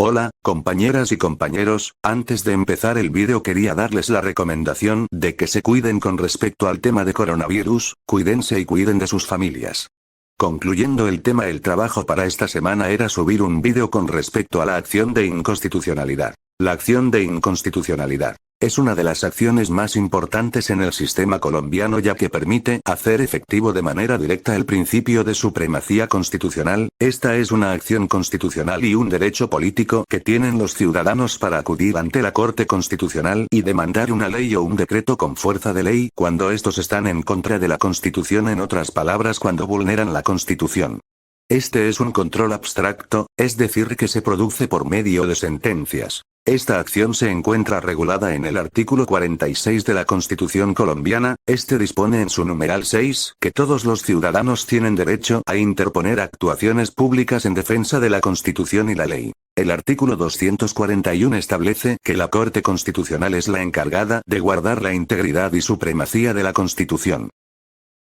Hola, compañeras y compañeros, antes de empezar el vídeo quería darles la recomendación de que se cuiden con respecto al tema de coronavirus, cuídense y cuiden de sus familias. Concluyendo el tema, el trabajo para esta semana era subir un vídeo con respecto a la acción de inconstitucionalidad. La acción de inconstitucionalidad es una de las acciones más importantes en el sistema colombiano, ya que permite hacer efectivo de manera directa el principio de supremacía constitucional. Esta es una acción constitucional y un derecho político que tienen los ciudadanos para acudir ante la Corte Constitucional y demandar una ley o un decreto con fuerza de ley cuando estos están en contra de la Constitución, en otras palabras, cuando vulneran la Constitución. Este es un control abstracto, es decir, que se produce por medio de sentencias. Esta acción se encuentra regulada en el artículo 46 de la Constitución colombiana. Este dispone en su numeral 6 que todos los ciudadanos tienen derecho a interponer actuaciones públicas en defensa de la Constitución y la ley. El artículo 241 establece que la Corte Constitucional es la encargada de guardar la integridad y supremacía de la Constitución.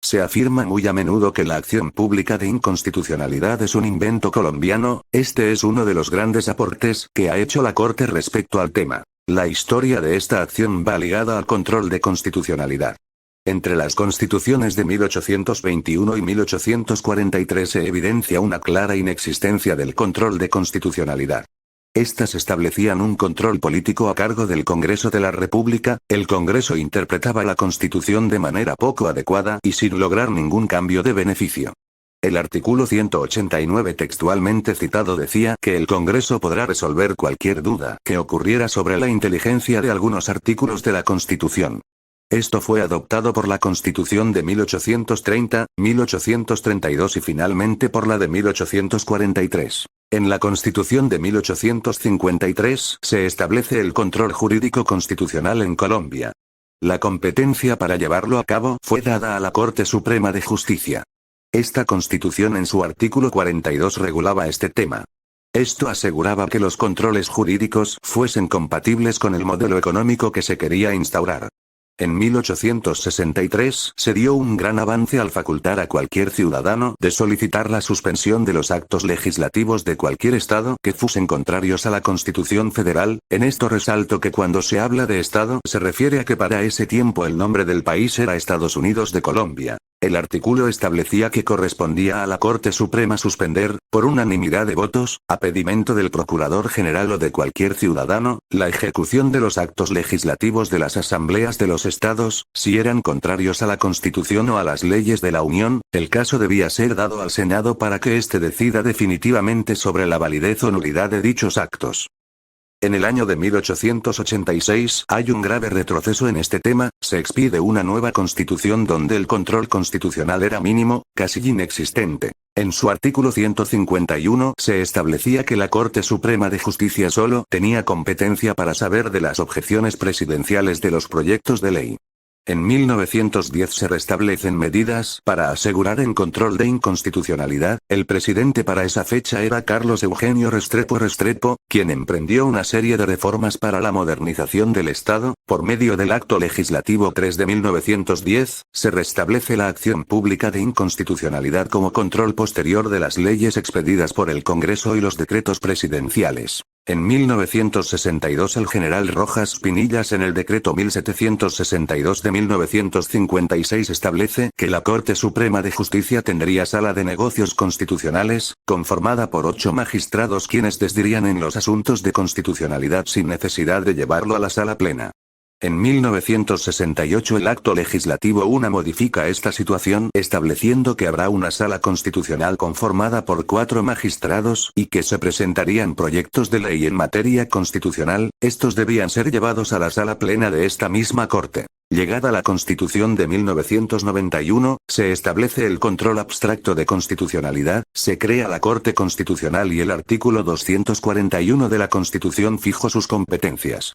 Se afirma muy a menudo que la acción pública de inconstitucionalidad es un invento colombiano. Este es uno de los grandes aportes que ha hecho la Corte respecto al tema. La historia de esta acción va ligada al control de constitucionalidad. Entre las constituciones de 1821 y 1843 se evidencia una clara inexistencia del control de constitucionalidad. Estas establecían un control político a cargo del Congreso de la República. El Congreso interpretaba la Constitución de manera poco adecuada y sin lograr ningún cambio de beneficio. El artículo 189 textualmente citado decía que el Congreso podrá resolver cualquier duda que ocurriera sobre la inteligencia de algunos artículos de la Constitución. Esto fue adoptado por la Constitución de 1830, 1832 y finalmente por la de 1843. En la Constitución de 1853 se establece el control jurídico constitucional en Colombia. La competencia para llevarlo a cabo fue dada a la Corte Suprema de Justicia. Esta Constitución en su artículo 42 regulaba este tema. Esto aseguraba que los controles jurídicos fuesen compatibles con el modelo económico que se quería instaurar. En 1863 se dio un gran avance al facultar a cualquier ciudadano de solicitar la suspensión de los actos legislativos de cualquier estado que fuesen contrarios a la Constitución federal. En esto resalto que cuando se habla de estado se refiere a que para ese tiempo el nombre del país era Estados Unidos de Colombia. El artículo establecía que correspondía a la Corte Suprema suspender, por unanimidad de votos, a pedimento del Procurador General o de cualquier ciudadano, la ejecución de los actos legislativos de las asambleas de los estados, si eran contrarios a la Constitución o a las leyes de la Unión. El caso debía ser dado al Senado para que éste decida definitivamente sobre la validez o nulidad de dichos actos. En el año de 1886 hay un grave retroceso en este tema. Se expide una nueva constitución donde el control constitucional era mínimo, casi inexistente. En su artículo 151 se establecía que la Corte Suprema de Justicia solo tenía competencia para saber de las objeciones presidenciales de los proyectos de ley. En 1910 se restablecen medidas para asegurar el control de inconstitucionalidad. El presidente para esa fecha era Carlos Eugenio Restrepo, quien emprendió una serie de reformas para la modernización del Estado. Por medio del Acto Legislativo 3 de 1910, se restablece la acción pública de inconstitucionalidad como control posterior de las leyes expedidas por el Congreso y los decretos presidenciales. En 1962 el general Rojas Pinillas en el decreto 1762 de 1956 establece que la Corte Suprema de Justicia tendría sala de negocios constitucionales, conformada por 8 magistrados quienes decidirían en los asuntos de constitucionalidad sin necesidad de llevarlo a la sala plena. En 1968 el Acto Legislativo 1 modifica esta situación estableciendo que habrá una sala constitucional conformada por 4 magistrados y que se presentarían proyectos de ley en materia constitucional. Estos debían ser llevados a la sala plena de esta misma Corte. Llegada la Constitución de 1991, se establece el control abstracto de constitucionalidad, se crea la Corte Constitucional y el artículo 241 de la Constitución fijó sus competencias.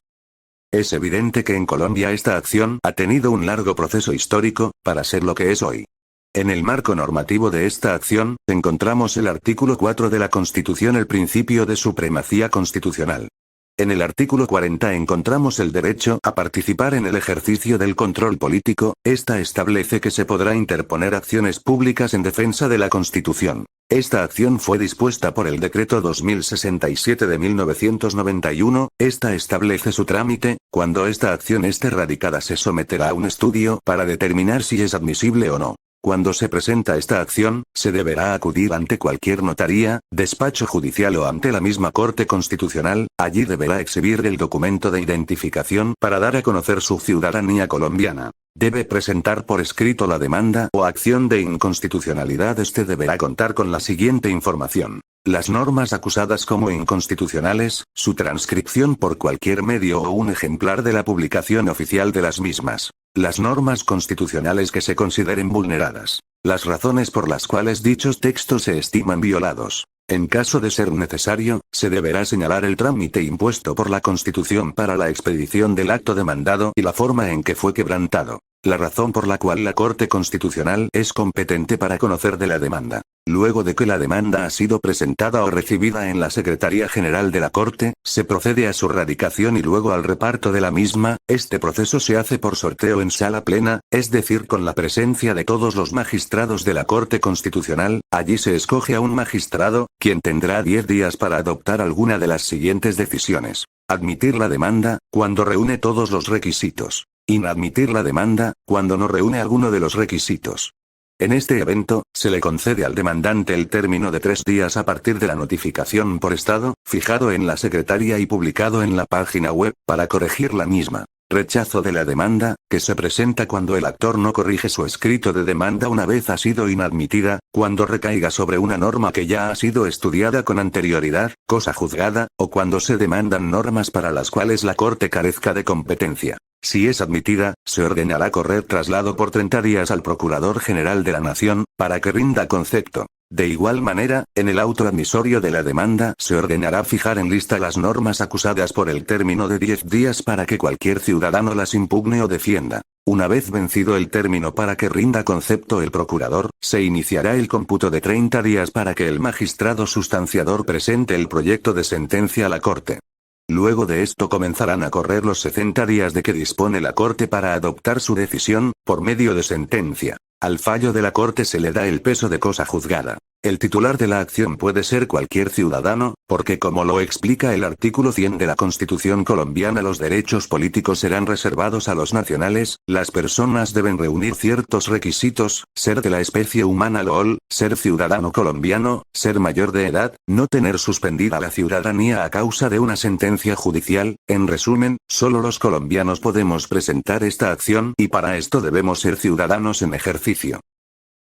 Es evidente que en Colombia esta acción ha tenido un largo proceso histórico, para ser lo que es hoy. En el marco normativo de esta acción, encontramos el artículo 4 de la Constitución, el principio de supremacía constitucional. En el artículo 40 encontramos el derecho a participar en el ejercicio del control político. Esta establece que se podrá interponer acciones públicas en defensa de la Constitución. Esta acción fue dispuesta por el Decreto 2067 de 1991, esta establece su trámite. Cuando esta acción esté radicada se someterá a un estudio para determinar si es admisible o no. Cuando se presenta esta acción, se deberá acudir ante cualquier notaría, despacho judicial o ante la misma Corte Constitucional. Allí deberá exhibir el documento de identificación para dar a conocer su ciudadanía colombiana. Debe presentar por escrito la demanda o acción de inconstitucionalidad. Este deberá contar con la siguiente información: las normas acusadas como inconstitucionales, su transcripción por cualquier medio o un ejemplar de la publicación oficial de las mismas, las normas constitucionales que se consideren vulneradas, las razones por las cuales dichos textos se estiman violados. En caso de ser necesario, se deberá señalar el trámite impuesto por la Constitución para la expedición del acto demandado y la forma en que fue quebrantado, la razón por la cual la Corte Constitucional es competente para conocer de la demanda. Luego de que la demanda ha sido presentada o recibida en la Secretaría General de la Corte, se procede a su radicación y luego al reparto de la misma. Este proceso se hace por sorteo en sala plena, es decir, con la presencia de todos los magistrados de la Corte Constitucional. Allí se escoge a un magistrado, quien tendrá 10 días para adoptar alguna de las siguientes decisiones: admitir la demanda, cuando reúne todos los requisitos; inadmitir la demanda, cuando no reúne alguno de los requisitos. En este evento, se le concede al demandante el término de 3 días a partir de la notificación por estado, fijado en la Secretaría y publicado en la página web, para corregir la misma. Rechazo de la demanda, que se presenta cuando el actor no corrige su escrito de demanda una vez ha sido inadmitida, cuando recaiga sobre una norma que ya ha sido estudiada con anterioridad, cosa juzgada, o cuando se demandan normas para las cuales la Corte carezca de competencia. Si es admitida, se ordenará correr traslado por 30 días al Procurador General de la Nación, para que rinda concepto. De igual manera, en el auto admisorio de la demanda se ordenará fijar en lista las normas acusadas por el término de 10 días para que cualquier ciudadano las impugne o defienda. Una vez vencido el término para que rinda concepto el procurador, se iniciará el cómputo de 30 días para que el magistrado sustanciador presente el proyecto de sentencia a la Corte. Luego de esto comenzarán a correr los 60 días de que dispone la Corte para adoptar su decisión, por medio de sentencia. Al fallo de la Corte se le da el peso de cosa juzgada. El titular de la acción puede ser cualquier ciudadano, porque como lo explica el artículo 100 de la Constitución colombiana, los derechos políticos serán reservados a los nacionales. Las personas deben reunir ciertos requisitos: ser de la especie humana LOL, ser ciudadano colombiano, ser mayor de edad, no tener suspendida la ciudadanía a causa de una sentencia judicial. En resumen, solo los colombianos podemos presentar esta acción y para esto debemos ser ciudadanos en ejercicio.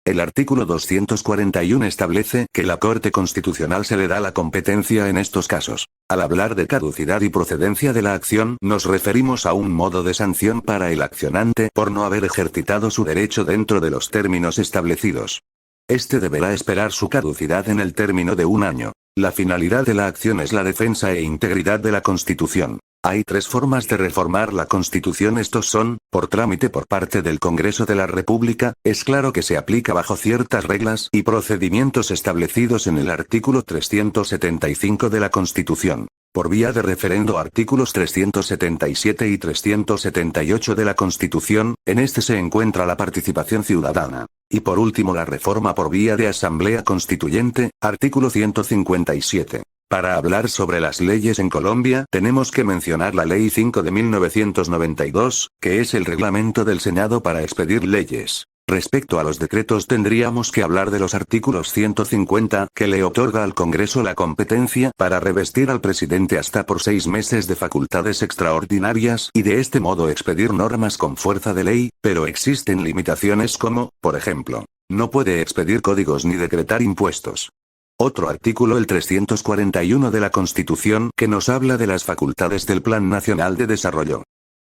El artículo 241 establece que la Corte Constitucional se le da la competencia en estos casos. Al hablar de caducidad y procedencia de la acción, nos referimos a un modo de sanción para el accionante por no haber ejercitado su derecho dentro de los términos establecidos. Este deberá esperar su caducidad en el término de 1 año. La finalidad de la acción es la defensa e integridad de la Constitución. Hay 3 formas de reformar la Constitución. Estos son: por trámite por parte del Congreso de la República, es claro que se aplica bajo ciertas reglas y procedimientos establecidos en el artículo 375 de la Constitución. Por vía de referendo, artículos 377 y 378 de la Constitución, en este se encuentra la participación ciudadana. Y por último, la reforma por vía de asamblea constituyente, artículo 157. Para hablar sobre las leyes en Colombia, tenemos que mencionar la Ley 5 de 1992, que es el reglamento del Senado para expedir leyes. Respecto a los decretos, tendríamos que hablar de los artículos 150, que le otorga al Congreso la competencia para revestir al presidente hasta por 6 meses de facultades extraordinarias y de este modo expedir normas con fuerza de ley, pero existen limitaciones como, por ejemplo, no puede expedir códigos ni decretar impuestos. Otro artículo, el 341 de la Constitución, que nos habla de las facultades del Plan Nacional de Desarrollo.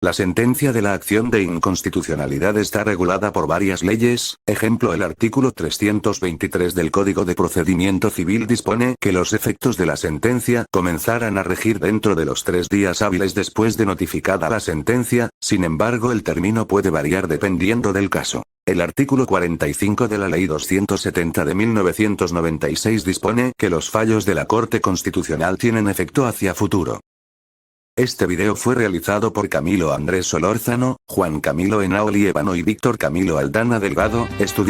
La sentencia de la acción de inconstitucionalidad está regulada por varias leyes. Ejemplo, el artículo 323 del Código de Procedimiento Civil dispone que los efectos de la sentencia comenzarán a regir dentro de los 3 días hábiles después de notificada la sentencia. Sin embargo, el término puede variar dependiendo del caso. El artículo 45 de la Ley 270 de 1996 dispone que los fallos de la Corte Constitucional tienen efecto hacia futuro. Este video fue realizado por Camilo Andrés Solórzano, Juan Camilo Enaoli Ébano y Víctor Camilo Aldana Delgado, estudiantes